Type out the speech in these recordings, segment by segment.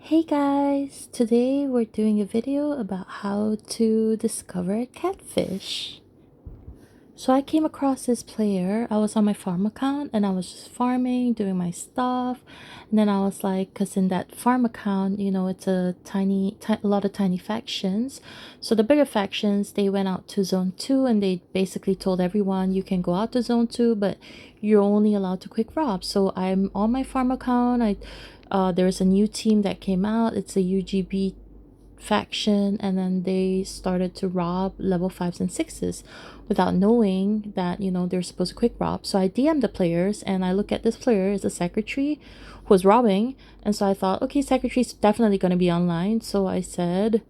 Hey guys, today we're doing a video about how to discover a catfish. So I came across this player. I was on my farm account and I was just farming, doing my stuff. And then I was like, because in that farm account, it's a a lot of tiny factions. So the bigger factions, they went out to zone 2 and they basically told everyone you can go out to zone 2, but you're only allowed to quick rob. So I'm on my farm account. There's a new team that came out. It's a UGB faction, and then they started to rob level 5s and 6s without knowing that they're supposed to quick rob. So I DM'd the players and I look at this player as a secretary who was robbing, and so I thought, okay, secretary's definitely going to be online. So I said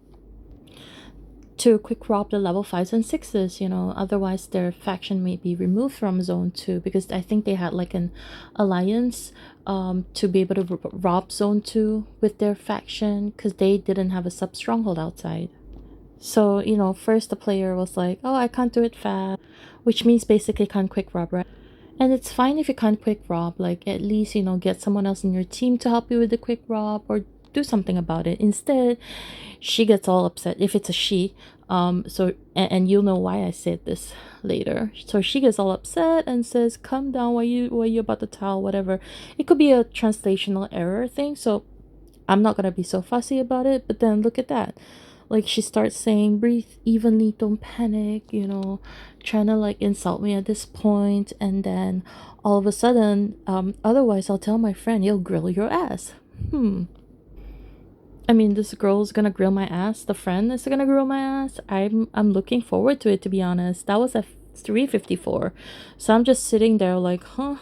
to quick rob the level 5s and 6s, otherwise their faction may be removed from zone 2, because I think they had like an alliance to be able to rob zone 2 with their faction, because they didn't have a sub stronghold outside. So first the player was like, oh, I can't do it fast, which means basically can't quick rob, right? And it's fine if you can't quick rob, like at least get someone else in your team to help you with the quick rob, or do something about it. Instead, she gets all upset, if it's a she. And you'll know why I said this later. So she gets all upset and says, calm down, why you about to tell, whatever. It could be a translational error thing, so I'm not gonna be so fussy about it. But then look at that, like she starts saying, breathe evenly, don't panic, trying to like insult me at this point. And then all of a sudden, otherwise I'll tell my friend, you'll grill your ass. I mean, this girl's gonna grill my ass. The friend is gonna grill my ass. I'm looking forward to it, to be honest. That was at 3:54, so I'm just sitting there like, huh.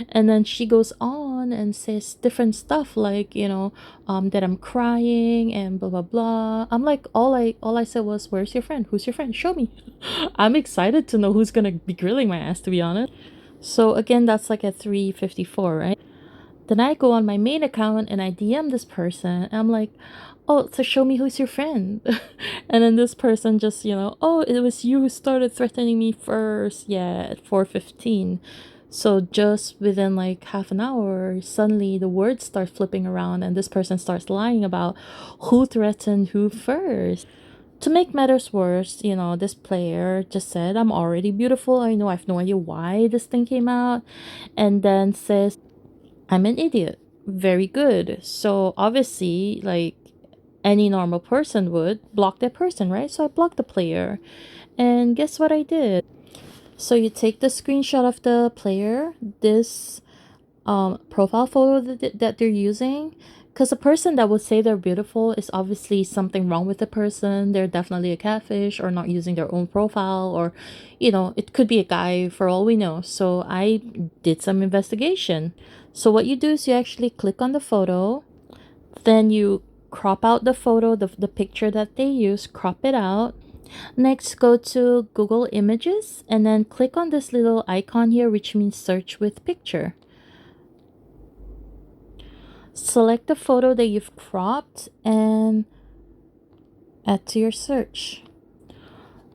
And then she goes on and says different stuff, like that I'm crying and blah blah blah. I'm like, all I said was, where's your friend? Who's your friend? Show me. I'm excited to know who's gonna be grilling my ass, to be honest. So again, that's like at 3:54, right? Then I go on my main account and I DM this person. And I'm like, oh, so show me who's your friend. And then this person just, oh, it was you who started threatening me first. Yeah, at 4:15. So just within like half an hour, suddenly the words start flipping around and this person starts lying about who threatened who first. To make matters worse, this player just said, I'm already beautiful. I know, I have no idea why this thing came out. And then says, I'm an idiot. Very good. So obviously, like any normal person would, block that person, right? So I blocked the player. And guess what I did? So you take the screenshot of the player, this profile photo that they're using, because a person that would say they're beautiful is obviously something wrong with the person. They're definitely a catfish, or not using their own profile, or it could be a guy for all we know. So I did some investigation. So what you do is you actually click on the photo, then you crop out the photo, the picture that they use, crop it out. Next, go to Google Images and then click on this little icon here, which means search with picture. Select the photo that you've cropped and add to your search.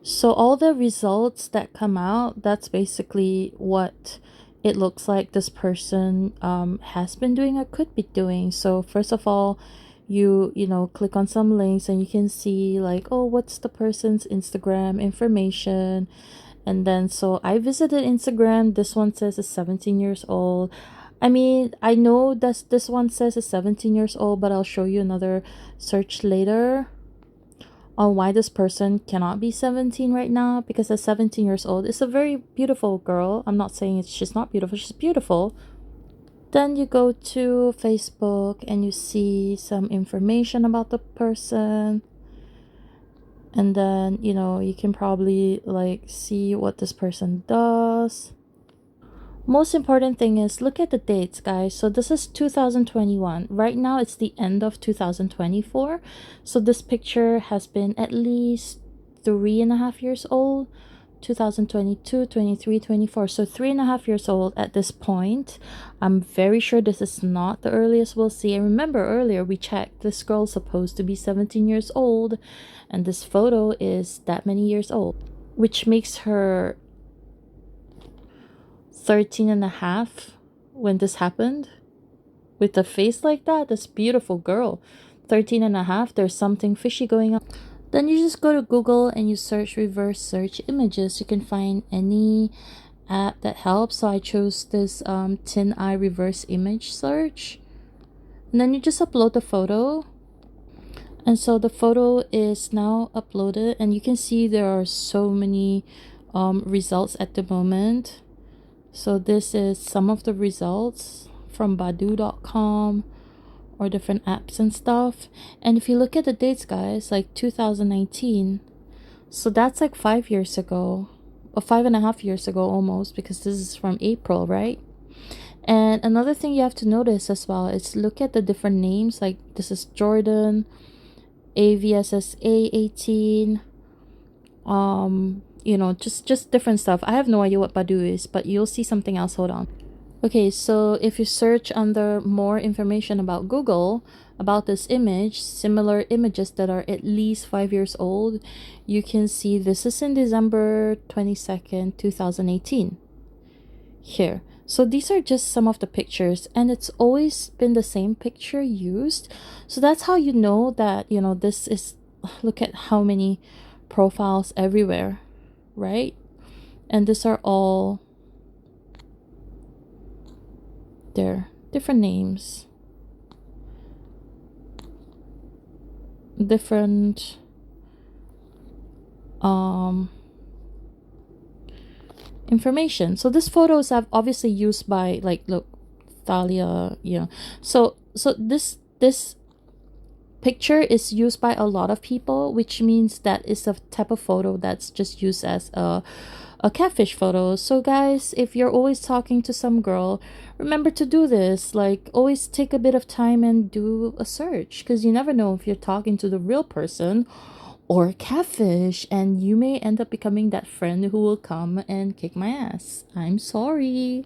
So all the results that come out, that's basically what it looks like this person has been doing or could be doing. So first of all, you click on some links and you can see like, oh, what's the person's Instagram information. And then so I visited Instagram. This one says it's 17 years old. I mean, I know that this one says it's 17 years old, but I'll show you another search later on why this person cannot be 17 right now, because at 17 years old is a very beautiful girl. I'm not saying she's not beautiful, she's beautiful. Then you go to Facebook and you see some information about the person. And then, you can probably like see what this person does. Most important thing is look at the dates, guys. So this is 2021. Right now it's the end of 2024. So this picture has been at least 3.5 years old. 2022, 23, 24. So 3.5 years old at this point. I'm very sure this is not the earliest we'll see. And remember earlier we checked, this girl's supposed to be 17 years old, and this photo is that many years old, which makes her 13 and a half when this happened. with a face like that. This beautiful girl, 13 and a half. There's something fishy going on. Then you just go to Google and you search reverse search images. You can find any app that helps. So I chose this tin eye reverse image search. And then you just upload the photo. And so the photo is now uploaded, and you can see there are so many results at the moment. So this is some of the results from Badu.com or different apps and stuff. And if you look at the dates, guys, like 2019, so that's like 5 years ago, or 5.5 years ago almost, because this is from April, right? And another thing you have to notice as well is look at the different names. Like this is Jordan, AVSSA 18, you know, just different stuff. I have no idea what Badu is, but you'll see something else. Hold on. Okay, so if you search under more information about Google about this image, similar images that are at least 5 years old, you can see this is in December 22nd, 2018 here. So these are just some of the pictures, and it's always been the same picture used. So that's how you know that, you know, this is, look at how many profiles everywhere, right? And these are all their different names, different information. So this photos I've obviously used by, like, look, Thalia, you know. So this picture is used by a lot of people, which means that it's a type of photo that's just used as a catfish photo. So guys, if you're always talking to some girl, remember to do this. Like, always take a bit of time and do a search, because you never know if you're talking to the real person or a catfish, and you may end up becoming that friend who will come and kick my ass. I'm sorry.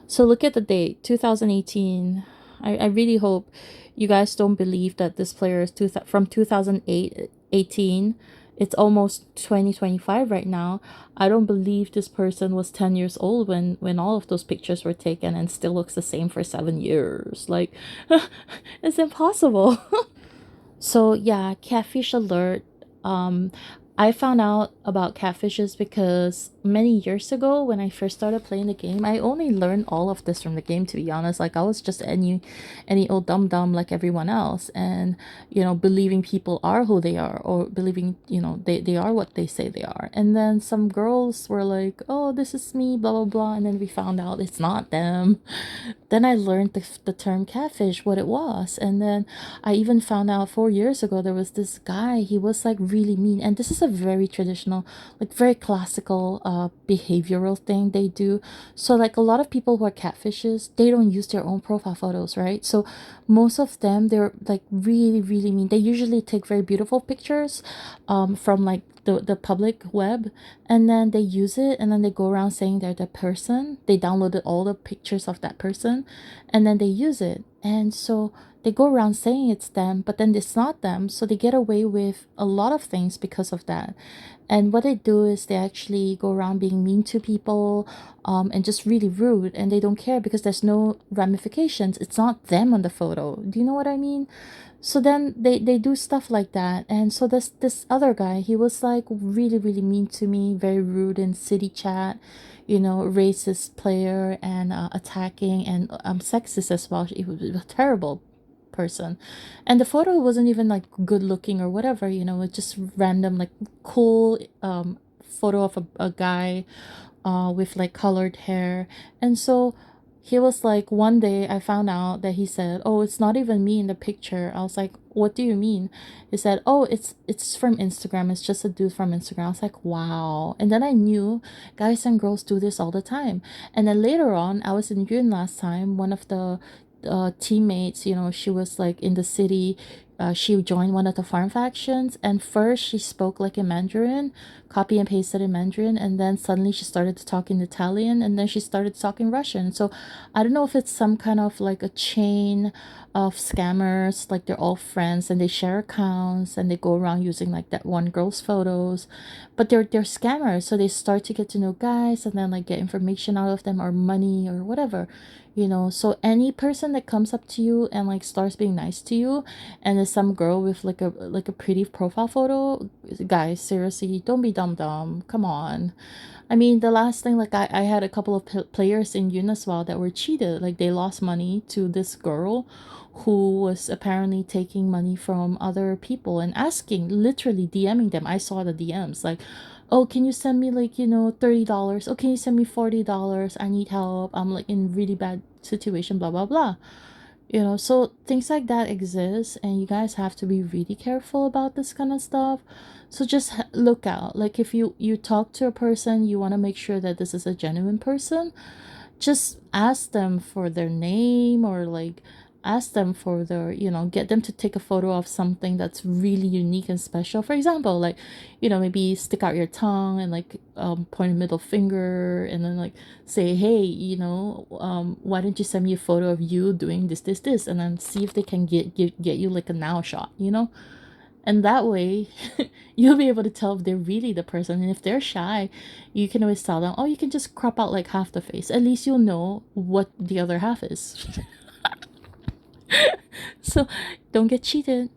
So look at the date, 2018. I really hope you guys don't believe that this player is from 2018. It's almost 2025 right now. I don't believe this person was 10 years old when all of those pictures were taken and still looks the same for 7 years. Like, it's impossible. So yeah, catfish alert. I found out about catfishes because many years ago when I first started playing the game, I only learned all of this from the game, to be honest. Like, I was just any old dum-dum like everyone else, and, you know, believing people are who they are, or believing, you know, they are what they say they are. And then some girls were like, oh, this is me, blah blah blah, and then we found out it's not them. Then I learned the term catfish, what it was. And then I even found out 4 years ago there was this guy, he was like really mean. And this is a very traditional, like very classical behavioral thing they do. So like a lot of people who are catfishes, they don't use their own profile photos, right? So most of them, they're like really, really mean. They usually take very beautiful pictures from like the public web, and then they use it, and then they go around saying they're the person. They downloaded all the pictures of that person, and then they use it. And so they go around saying it's them, but then it's not them. So they get away with a lot of things because of that. And what they do is they actually go around being mean to people, and just really rude, and they don't care because there's no ramifications. It's not them on the photo. Do you know what I mean? So then they do stuff like that. And so this other guy, he was like really, really mean to me, very rude in city chat, you know, racist player, and attacking, and sexist as well. He was a terrible person. And the photo wasn't even like good looking or whatever, you know, it's just random, like cool photo of a guy with like colored hair. And so he was like, one day I found out that he said, oh, it's not even me in the picture. I was like, what do you mean? He said, oh, it's from Instagram. It's just a dude from Instagram. I was like, wow. And then I knew guys and girls do this all the time. And then later on, I was in Yun last time. One of the teammates, you know, she was like in the city. She joined one of the farm factions, and first she spoke like in Mandarin, copy and pasted in Mandarin, and then suddenly she started to talk in Italian, and then she started talking Russian. So I don't know if it's some kind of like a chain of scammers. Like they're all friends and they share accounts and they go around using like that one girl's photos, but they're scammers. So they start to get to know guys and then like get information out of them or money or whatever, you know. So any person that comes up to you and like starts being nice to you, and there's some girl with like a pretty profile photo, guys, seriously, don't be dumb. Come on. I mean, the last thing, like I had a couple of players in Uniswell that were cheated. Like they lost money to this girl who was apparently taking money from other people and asking, literally DMing them. I saw the DMs like, oh, can you send me like, you know, $30? Oh, can you send me $40? I need help. I'm like in really bad situation, blah, blah, blah. You know, so things like that exist and you guys have to be really careful about this kind of stuff. So just look out. Like if you talk to a person, you want to make sure that this is a genuine person, just ask them for their name, or like ask them for their, you know, get them to take a photo of something that's really unique and special. For example, like, you know, maybe stick out your tongue and like point a middle finger and then like say, hey, you know, why don't you send me a photo of you doing this, and then see if they can get you like a now shot, you know. And that way you'll be able to tell if they're really the person. And if they're shy, you can always tell them, oh, you can just crop out like half the face. At least you'll know what the other half is. So don't get cheated.